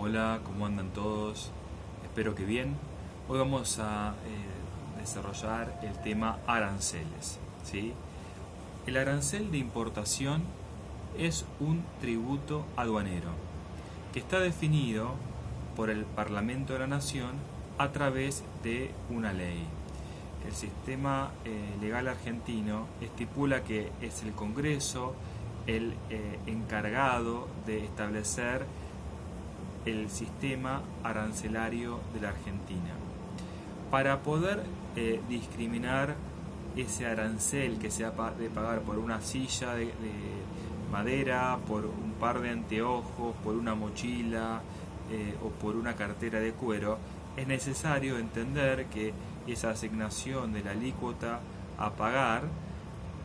Hola, ¿cómo andan todos? Espero que bien. Hoy vamos a desarrollar el tema aranceles, ¿sí? El arancel de importación es un tributo aduanero que está definido por el Parlamento de la Nación a través de una ley. El sistema legal argentino estipula que es el Congreso el encargado de establecer el sistema arancelario de la Argentina. Para poder discriminar ese arancel que se ha de pagar por una silla de madera, por un par de anteojos, por una mochila o por una cartera de cuero, es necesario entender que esa asignación de la alícuota a pagar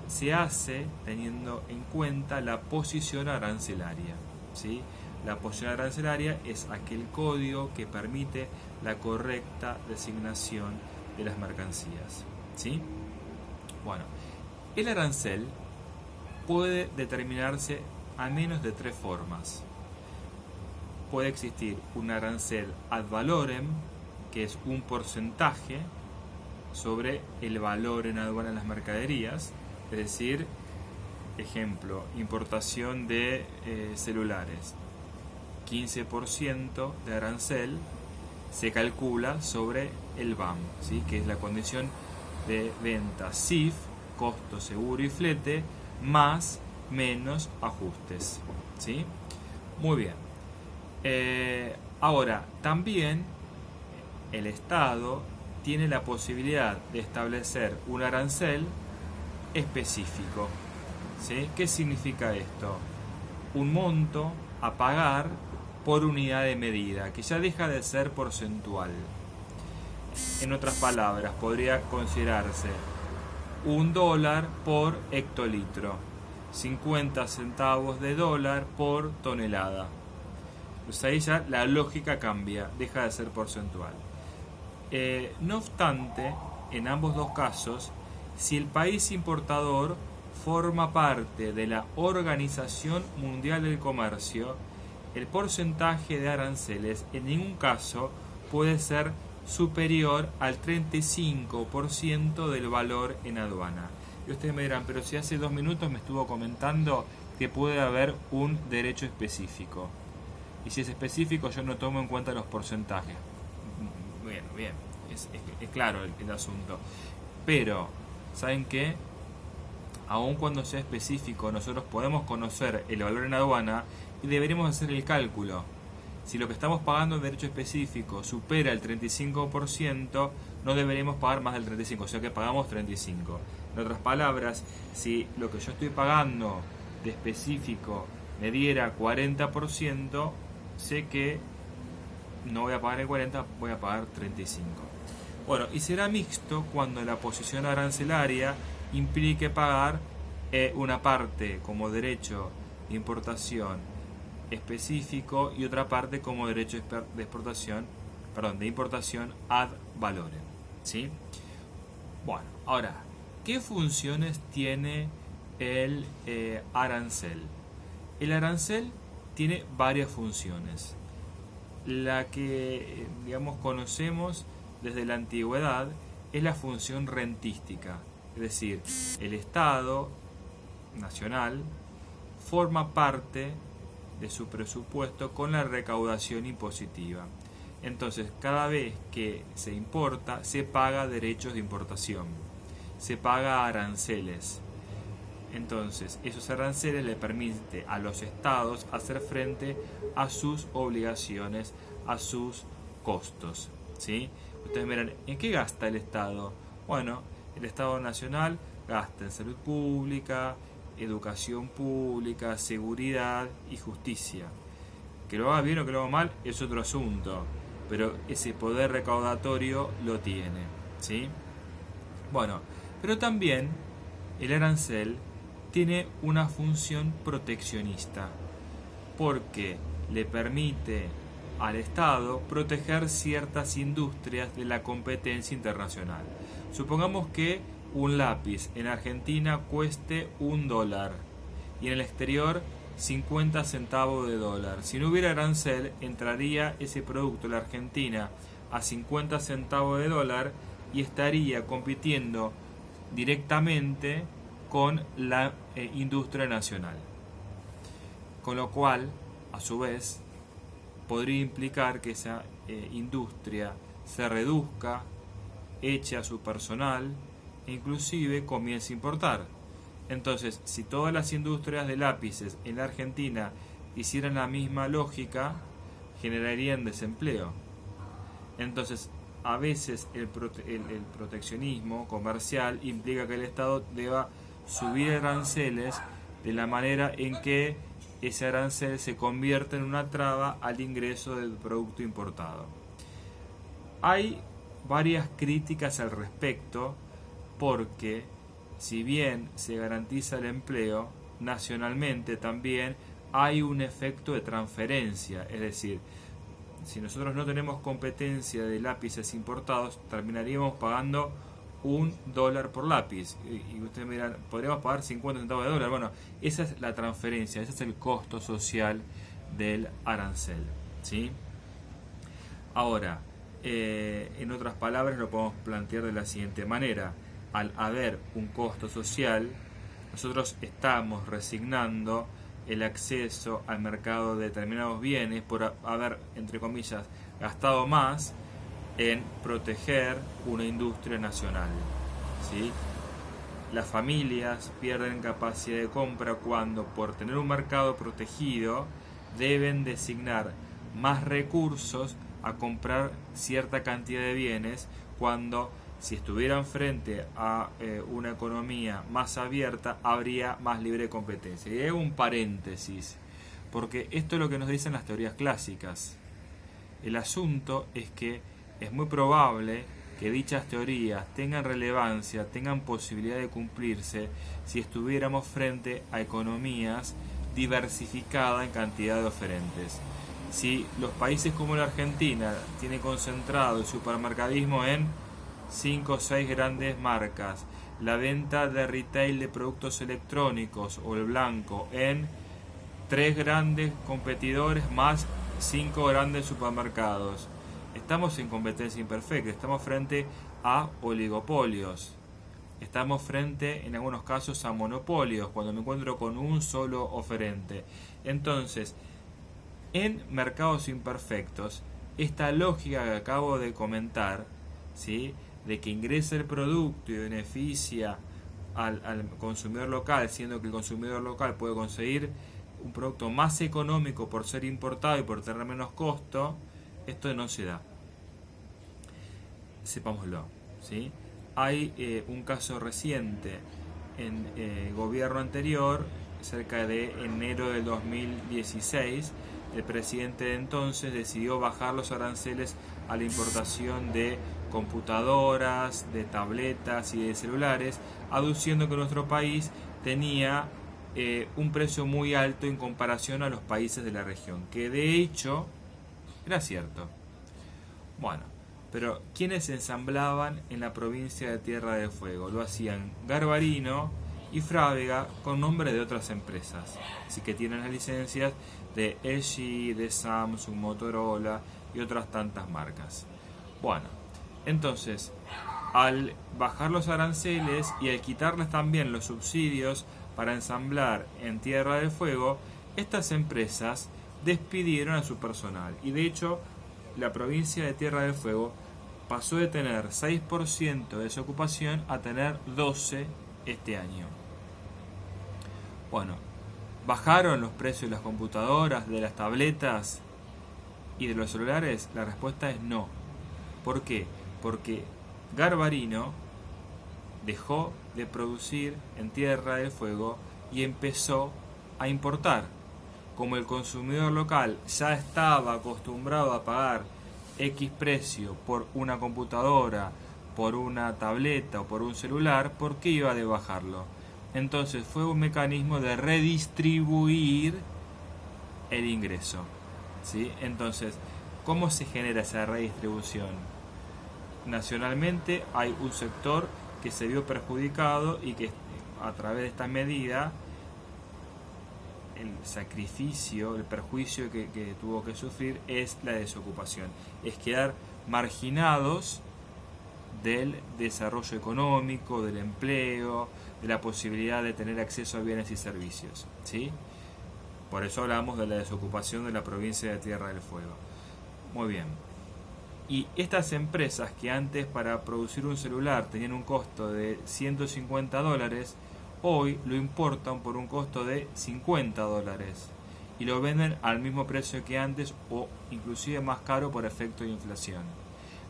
se hace teniendo en cuenta la posición arancelaria, ¿sí? La posición arancelaria es aquel código que permite la correcta designación de las mercancías, ¿sí? Bueno, el arancel puede determinarse a menos de tres formas. Puede existir un arancel ad valorem, que es un porcentaje sobre el valor en aduana de las mercaderías, es decir, ejemplo, importación de celulares, 15% de arancel se calcula sobre el BAM, ¿sí? Que es la condición de venta CIF, costo, seguro y flete, más menos ajustes, ¿sí? Muy bien. Ahora, también el Estado tiene la posibilidad de establecer un arancel específico, ¿sí? ¿Qué significa esto? Un monto a pagar por unidad de medida, que ya deja de ser porcentual. En otras palabras, podría considerarse $1 por hectolitro, 50 centavos de dólar por tonelada. Pues ahí ya la lógica cambia, deja de ser porcentual. No obstante, en ambos dos casos, si el país importador forma parte de la Organización Mundial del Comercio, el porcentaje de aranceles en ningún caso puede ser superior al 35% del valor en aduana. Y ustedes me dirán, pero si hace 2 minutos me estuvo comentando que puede haber un derecho específico. Y si es específico, yo no tomo en cuenta los porcentajes. Bien, es claro el asunto. Pero, ¿saben qué? Aun cuando sea específico, nosotros podemos conocer el valor en aduana y deberemos hacer el cálculo. Si lo que estamos pagando en derecho específico supera el 35%, no deberemos pagar más del 35%, o sea que pagamos 35%. En otras palabras, si lo que yo estoy pagando de específico me diera 40%, sé que no voy a pagar el 40%, voy a pagar 35%. Bueno, y será mixto cuando la posición arancelaria implique pagar una parte como derecho de importación específico y otra parte como derecho de importación ad valorem, ¿sí? Bueno, ahora, ¿qué funciones tiene el arancel? El arancel tiene varias funciones. La que, conocemos desde la antigüedad es la función rentística, es decir, el Estado nacional forma parte de su presupuesto con la recaudación impositiva. Entonces, cada vez que se importa, se paga derechos de importación, se paga aranceles. Entonces, esos aranceles le permiten a los estados hacer frente a sus obligaciones, a sus costos, ¿sí? Ustedes miran, ¿en qué gasta el Estado? Bueno, el Estado nacional gasta en salud pública, educación pública, seguridad y justicia. Que lo haga bien o que lo haga mal es otro asunto, pero ese poder recaudatorio lo tiene, ¿sí? Bueno, pero también el arancel tiene una función proteccionista, porque le permite al Estado proteger ciertas industrias de la competencia internacional. Supongamos que un lápiz en Argentina cueste $1 y en el exterior 50 centavos de dólar. Si no hubiera arancel, entraría ese producto a la Argentina a 50 centavos de dólar y estaría compitiendo directamente con la industria nacional. Con lo cual, a su vez, podría implicar que esa industria se reduzca, eche a su personal e inclusive comience a importar. Entonces, si todas las industrias de lápices en la Argentina hicieran la misma lógica, generarían desempleo. Entonces, a veces el proteccionismo comercial implica que el Estado deba subir aranceles de la manera en que ese arancel se convierte en una traba al ingreso del producto importado. Hay varias críticas al respecto porque si bien se garantiza el empleo, nacionalmente también hay un efecto de transferencia, es decir, si nosotros no tenemos competencia de lápices importados, terminaríamos pagando $1 por lápiz. Y ustedes me dirán, ¿podríamos pagar 50 centavos de dólar? Bueno, esa es la transferencia, ese es el costo social del arancel, ¿sí? Ahora, en otras palabras, lo podemos plantear de la siguiente manera. Al haber un costo social, nosotros estamos resignando el acceso al mercado de determinados bienes por haber, entre comillas, gastado más en proteger una industria nacional, ¿sí? Las familias pierden capacidad de compra cuando, por tener un mercado protegido, deben designar más recursos a comprar cierta cantidad de bienes, cuando si estuvieran frente a una economía más abierta, habría más libre competencia. Y hago un paréntesis, porque esto es lo que nos dicen las teorías clásicas. El asunto es que es muy probable que dichas teorías tengan relevancia, tengan posibilidad de cumplirse, si estuviéramos frente a economías diversificadas en cantidad de oferentes. Si los países como la Argentina tienen concentrado el supermercadismo en 5 o 6 grandes marcas, la venta de retail de productos electrónicos o el blanco en 3 grandes competidores más 5 grandes supermercados, estamos en competencia imperfecta, estamos frente a oligopolios, estamos frente en algunos casos a monopolios cuando me encuentro con un solo oferente. Entonces, en mercados imperfectos, esta lógica que acabo de comentar, ¿sí?, de que ingresa el producto y beneficia al consumidor local, siendo que el consumidor local puede conseguir un producto más económico por ser importado y por tener menos costo, esto no se da. Sepámoslo, ¿sí? Hay un caso reciente en el gobierno anterior, cerca de enero del 2016, el presidente de entonces decidió bajar los aranceles a la importación de computadoras, de tabletas y de celulares, aduciendo que nuestro país tenía un precio muy alto en comparación a los países de la región, que de hecho era cierto. Bueno, pero ¿quiénes ensamblaban en la provincia de Tierra del Fuego? Lo hacían Garbarino y Frávega con nombre de otras empresas, así que tienen las licencias de LG, de Samsung, Motorola y otras tantas marcas. Bueno, entonces, al bajar los aranceles y al quitarles también los subsidios para ensamblar en Tierra del Fuego, estas empresas despidieron a su personal. Y de hecho, la provincia de Tierra del Fuego pasó de tener 6% de desocupación a tener 12% este año. Bueno, ¿bajaron los precios de las computadoras, de las tabletas y de los celulares? La respuesta es no. ¿Por qué? Porque Garbarino dejó de producir en Tierra del Fuego y empezó a importar. Como el consumidor local ya estaba acostumbrado a pagar X precio por una computadora, por una tableta o por un celular, ¿por qué iba a bajarlo? Entonces fue un mecanismo de redistribuir el ingreso, ¿sí? Entonces, ¿cómo se genera esa redistribución? Nacionalmente hay un sector que se vio perjudicado y que a través de esta medida el sacrificio, el perjuicio que tuvo que sufrir es la desocupación, es quedar marginados del desarrollo económico, del empleo, de la posibilidad de tener acceso a bienes y servicios, ¿sí? Por eso hablamos de la desocupación de la provincia de Tierra del Fuego. Muy bien. Y estas empresas que antes para producir un celular tenían un costo de $150, hoy lo importan por un costo de $50 y lo venden al mismo precio que antes o inclusive más caro por efecto de inflación.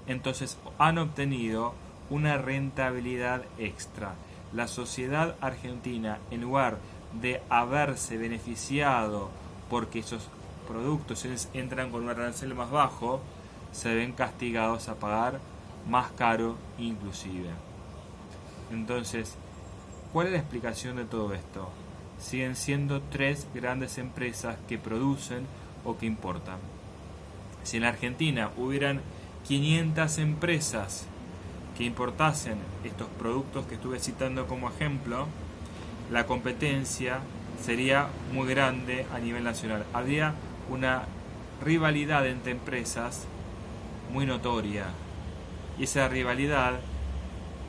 Entonces han obtenido una rentabilidad extra. La sociedad argentina, en lugar de haberse beneficiado porque esos productos entran con un arancel más bajo, se ven castigados a pagar más caro inclusive. Entonces, ¿cuál es la explicación de todo esto? Siguen siendo 3 grandes empresas que producen o que importan. Si en la Argentina hubieran 500 empresas que importasen estos productos que estuve citando como ejemplo, la competencia sería muy grande a nivel nacional. Habría una rivalidad entre empresas muy notoria y esa rivalidad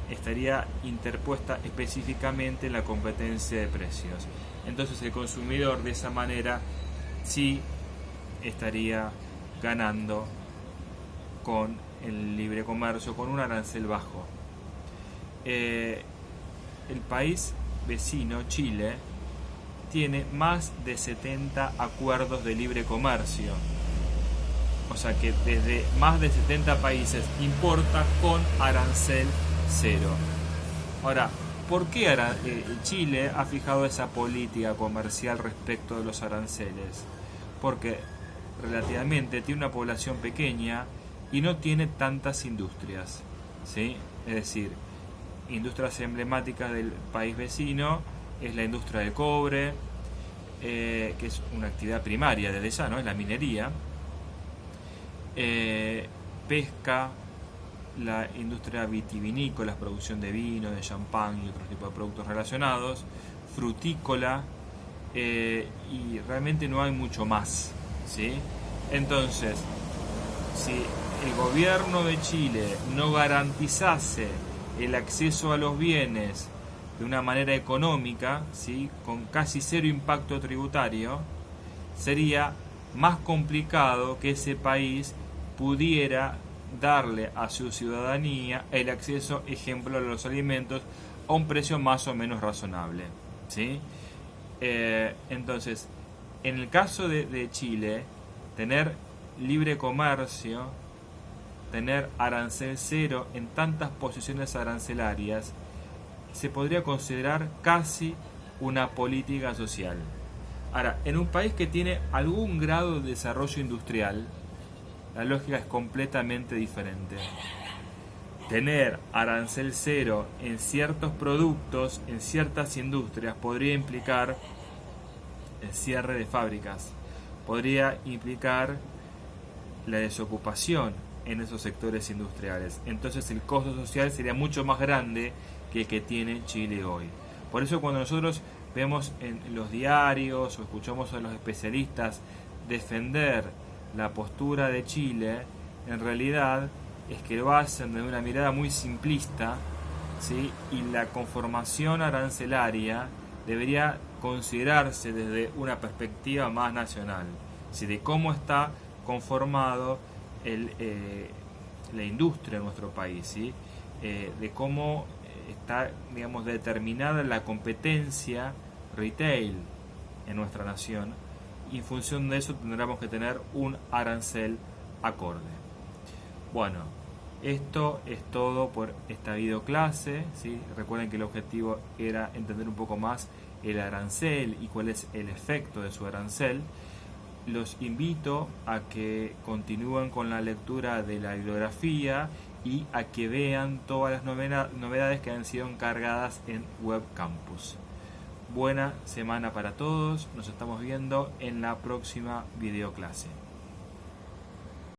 estaría interpuesta específicamente en la competencia de precios. Entonces el consumidor de esa manera sí estaría ganando con el libre comercio, con un arancel bajo. El país vecino, Chile, tiene más de 70 acuerdos de libre comercio. O sea que desde más de 70 países importa con arancel cero. Ahora, ¿por qué Chile ha fijado esa política comercial respecto de los aranceles? Porque relativamente tiene una población pequeña y no tiene tantas industrias, ¿sí? Es decir, industrias emblemáticas del país vecino es la industria del cobre, que es una actividad primaria desde ya, ¿no? Es la minería, pesca, la industria vitivinícola, la producción de vino, de champán y otros tipos de productos relacionados, frutícola, y realmente no hay mucho más, ¿sí? Entonces, si el gobierno de Chile no garantizase el acceso a los bienes de una manera económica, ¿sí?, con casi cero impacto tributario, sería más complicado que ese país pudiera darle a su ciudadanía el acceso, ejemplo, a los alimentos a un precio más o menos razonable, ¿sí? Entonces, en el caso de Chile, tener libre comercio, tener arancel cero en tantas posiciones arancelarias, se podría considerar casi una política social. Ahora, en un país que tiene algún grado de desarrollo industrial, la lógica es completamente diferente. Tener arancel cero en ciertos productos, en ciertas industrias, podría implicar el cierre de fábricas, podría implicar la desocupación en esos sectores industriales. Entonces el costo social sería mucho más grande que el que tiene Chile hoy. Por eso cuando nosotros vemos en los diarios o escuchamos a los especialistas defender la postura de Chile, en realidad es que lo hacen de una mirada muy simplista, ¿sí? Y la conformación arancelaria debería considerarse desde una perspectiva más nacional, ¿sí?, de cómo está conformado la industria en nuestro país, ¿sí?, de cómo está, digamos, determinada la competencia retail en nuestra nación, y en función de eso tendremos que tener un arancel acorde. Bueno, esto es todo por esta videoclase, ¿sí? Recuerden que el objetivo era entender un poco más el arancel y cuál es el efecto de su arancel. Los invito a que continúen con la lectura de la bibliografía y a que vean todas las novedades que han sido encargadas en Web Campus. Buena semana para todos, nos estamos viendo en la próxima videoclase.